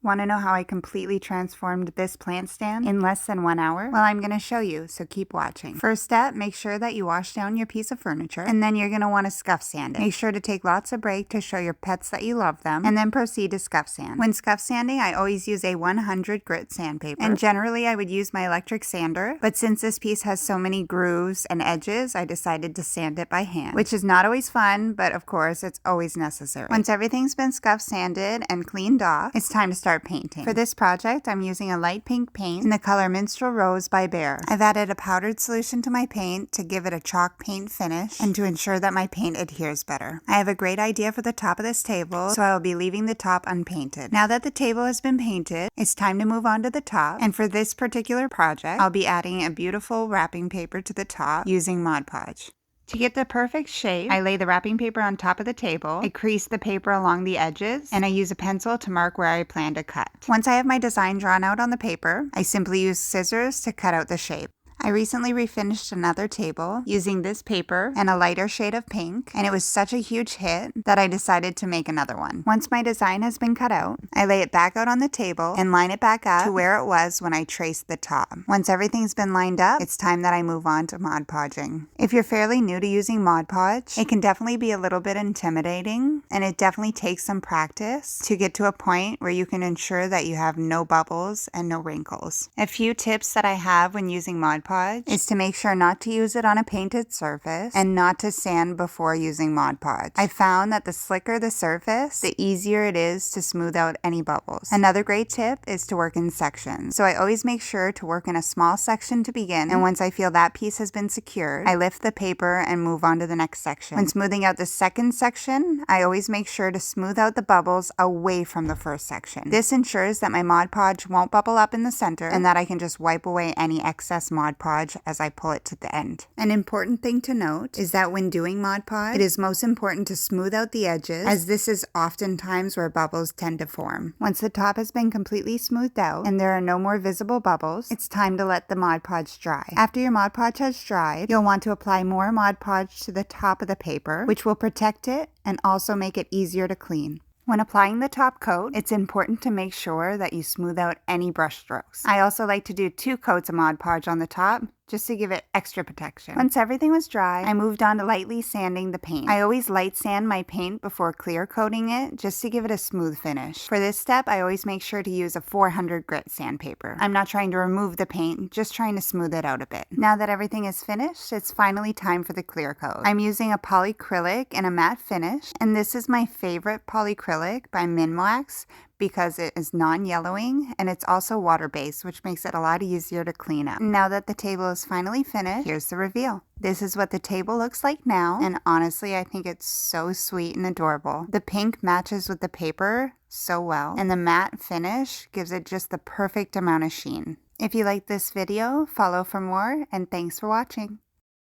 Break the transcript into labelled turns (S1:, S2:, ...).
S1: Want to know how I completely transformed this plant stand in less than 1 hour? Well, I'm going to show you, so keep watching. First step, make sure that you wash down your piece of furniture, and then you're going to want to scuff sand it. Make sure to take lots of break to show your pets that you love them, and then proceed to scuff sand. When scuff sanding, I always use a 100 grit sandpaper, and generally I would use my electric sander, but since this piece has so many grooves and edges, I decided to sand it by hand, which is not always fun, but of course it's always necessary. Once everything's been scuff sanded and cleaned off, it's time to start painting. For this project, I'm using a light pink paint in the color Minstrel Rose by Behr. I've added a powdered solution to my paint to give it a chalk paint finish and to ensure that my paint adheres better. I have a great idea for the top of this table, so I will be leaving the top unpainted. Now that the table has been painted, it's time to move on to the top, and for this particular project, I'll be adding a beautiful wrapping paper to the top using Mod Podge. To get the perfect shape, I lay the wrapping paper on top of the table, I crease the paper along the edges, and I use a pencil to mark where I plan to cut. Once I have my design drawn out on the paper, I simply use scissors to cut out the shape. I recently refinished another table using this paper and a lighter shade of pink, and it was such a huge hit that I decided to make another one. Once my design has been cut out, I lay it back out on the table and line it back up to where it was when I traced the top. Once everything's been lined up, it's time that I move on to Mod Podging. If you're fairly new to using Mod Podge, it can definitely be a little bit intimidating, and it definitely takes some practice to get to a point where you can ensure that you have no bubbles and no wrinkles. A few tips that I have when using Mod Podge is to make sure not to use it on a painted surface and not to sand before using Mod Podge. I found that the slicker the surface, the easier it is to smooth out any bubbles. Another great tip is to work in sections. So I always make sure to work in a small section to begin, and once I feel that piece has been secured, I lift the paper and move on to the next section. When smoothing out the second section, I always make sure to smooth out the bubbles away from the first section. This ensures that my Mod Podge won't bubble up in the center and that I can just wipe away any excess Mod Podge as I pull it to the end. An important thing to note is that when doing Mod Podge, it is most important to smooth out the edges, as this is oftentimes where bubbles tend to form. Once the top has been completely smoothed out and there are no more visible bubbles, it's time to let the Mod Podge dry. After your Mod Podge has dried, you'll want to apply more Mod Podge to the top of the paper, which will protect it and also make it easier to clean. When applying the top coat, it's important to make sure that you smooth out any brush strokes. I also like to do 2 coats of Mod Podge on the top, just to give it extra protection. Once everything was dry, I moved on to lightly sanding the paint. I always light sand my paint before clear coating it, just to give it a smooth finish. For this step, I always make sure to use a 400 grit sandpaper. I'm not trying to remove the paint, just trying to smooth it out a bit. Now that everything is finished, it's finally time for the clear coat. I'm using a polyacrylic and a matte finish, and this is my favorite polyacrylic by Minwax, because it is non-yellowing and it's also water-based, which makes it a lot easier to clean up. Now that the table is finally finished, here's the reveal. This is what the table looks like now, and honestly, I think it's so sweet and adorable. The pink matches with the paper so well, and the matte finish gives it just the perfect amount of sheen. If you like this video, follow for more, and thanks for watching.